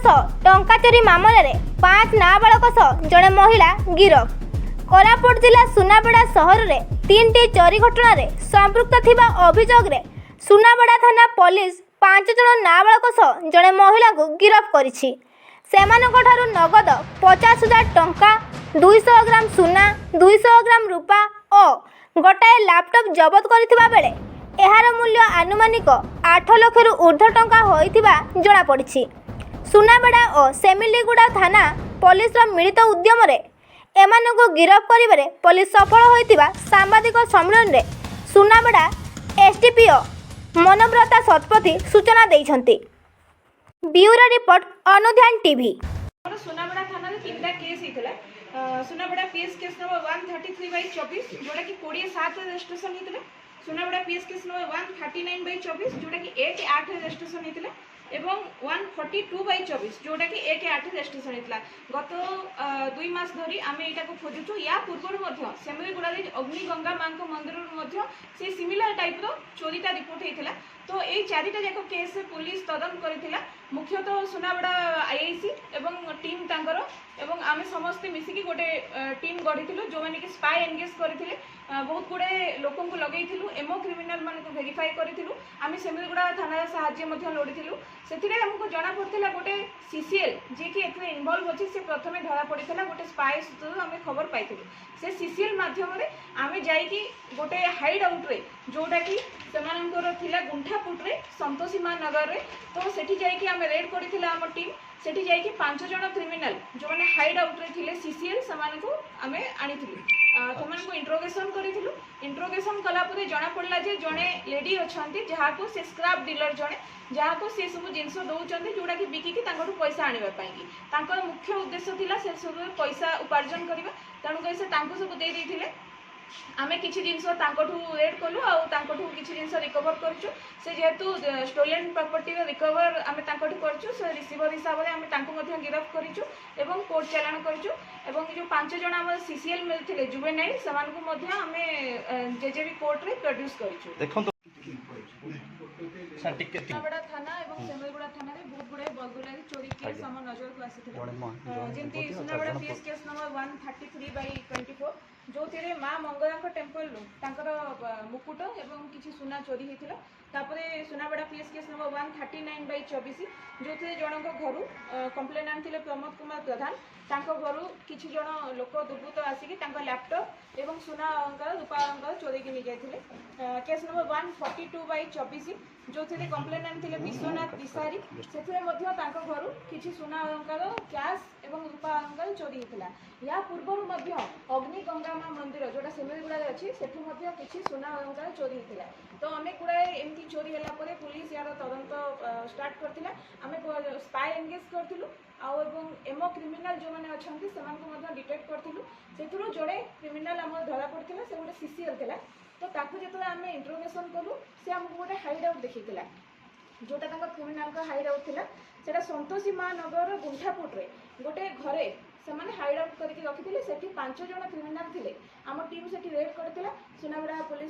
सह टंका चोरी मामलें 5 नाबालक सह जड़े महिला गिरफ। कोरापुट जिला सुनाबेड़ा सहर में 3टी चोरी घटना रे संपृक्त थिबा अभियोग रे सुनाबेड़ा थाना पुलिस 5 जन नाबालक सह जड़े महिला को गिरफ करिछि। सेमानकठारु नगद 50,000 टंका, 200 ग्राम सुना, 200 ग्राम रूपा और गोटाए लैपटॉप जबत करथिबा बेले एहार मूल्य आनुमानिक 8 लाख रु ऊर्ध्व टंका होइथिबा जणा पड़िछि। सुनाबेड़ा और सेमिलीगुड़ा थाना पुलिस मिलित उद्यम रे एमानकु गिरफ करिबारे पुलिस सफल होइथिबा सांबादिक सम्मेलन रे सुनाबेड़ा एसडीपीओ मनोव्रता शतपथी सूचना दैछन्ति। Bureau report Anudhyan TV. Sunabeda थाना रे 3टा केस हितला। सुनाबेड़ा पीएस केस नंबर 133/24 जोटा कि 20/7 रजिस्ट्रेशन हितला। सुनाबेड़ा पीएस केस नंबर 139/24 जोटा कि 1/8 रजिस्ट्रेशन हितला एवं 142/24 जोटा कि 1/8 रजिस्ट्रेशन हितला। गत 2 मास धरी आमे एटा को खोजुछु। या पूर्वर मध्य सेमिलीगुड़ा रे अग्निगंगा मां को मंदिर मध्य से सिमिलर टाइप रो चोरीटा रिपोर्ट हेतिला। तो ये 4टा जाक केस पुलिस तदंत करथिला। मुख्यतः सुनाबेड़ा आईआईसी एवं टीम तांकर एवं आमे समस्त मिसिकी गोटे टीम गढ़ी जो मैंने कि स्पाई एंगेज करथिले। बहुत गुड़े लोकों को लगेइथिलु, एमओ क्रिमिनल मान को वेरीफाई करिथिलु। आमे सेमिलीगुड़ा थाना साहाय्य मध्य लोडिथिलु। सेथिरे हमको जणा पड़थिला गोटे सीसीएल जे कि एथरे इन्वॉल्व अछि से प्रथमे धरा पड़िथिला। गोटे स्पाई सूत्र आमे खबर पाइथिलु। से सीसीएल माध्यम रे आमे जाई कि गोटे हाइड आउट रे जोटा कि सेमानंकर थिला गुंठापुट रे संतोषीमा नगर रे। तो सेठी जाई कि आमे रेड करिथिला हम टीम। सेठी जाई कि 5 जन क्रिमिनल जो माने हाइड आउट रे थिले सीसीएल समान को आमे आनिथिलु। समान को इंट्रोगेशन करिथिलु। इंट्रोगेशन कला परे जणा पड़ला जे जणे लेडी अछंती जहा को से स्क्रैप डीलर जणे जहा को से सब जिंस दउचंती जोडा कि बिकी कि तांको पैसा आनिबा पई कि तांको मुख्य उद्देश्य थिला से सब पैसा उपार्जन करिबा। तणु कहि से तांको सब दे दैथिले। आमे किछि जिंस तांकोठू रेड कलु आ तांकोठू किछि जिंस रिकवर करछु। से जेहेतु स्टोलन प्रॉपर्टी रे रिकवर आमे तांकोठू करछु। से रिसीवर हिसाब रे आमे तांको मध्य गिरफ करिछु एवं कोर्ट चालान करिछु। एवं जो 5 जन हम सीसीएल मिलथिले जुवेनाइल समान को मध्य आमे जेजेबी कोर्ट रे प्रोड्यूस करिछु। देखो सुनाबेड़ा थाना एवं सेमिलीगुड़ा थाना रे बहुत गुडे बगुलारी चोरी केस हम नजर को आसीथिले। जेंति सुनाबेड़ा पीएस केस नंबर 133/24 जो तेरे माँ मंगला टेम्पल तांकर मुकुट एवं किसी सुना चोरी होता। तापरे सुनाबेड़ा पीएस केस नंबर 139/24 जो थे जनक घर कंप्लेन आनी प्रमोद कुमार प्रधान तांको घरू किसी जन लोक दुर्बृत्त आसिकी लैपटॉप एवं सुना अलंकार रूपा अलंकार चोरी की नहीं जाते। केस नंबर 142/24 जो थे कंप्लेन आनी विश्वनाथ विसारी से घर किसी सुना अलंकार कैश एवं रूपा अलंकार चोरी होता। या पूर्व अग्निगंगा मां मंदिर जोटा सेमिलीगुड़ा अच्छी से किसी सुना अलंकार चोरी होता। तो अनेक गुड़ाए एमती चोरी है पुलिस यार तदंत स्टार्ट करथिला। आमे स्पाई एंगेज करथिलु आउ एमओ क्रिमिनल जो मैंने अच्छा से डिटेक्ट करथिलु। सेथुरो जोड़े क्रिमिनल आम धरा पड़थिला। से गोटे सीसीएल थिला। तो ताकू जेतले आमे इंट्रोगेशन कलु से हमको गोटे हाइड आउट देखिथिला जोटा तांका क्रिमिनल का हाइड आउट थिला। सेटा संतोषीमा नगर गुंठापुट रे गोटे घरे से माने हाइड आउट करके रखिथिले। सेठी 5 जन क्रिमिनल थिले। आम टीम सेठी रेड करथिला। सुनाबेड़ा पुलिस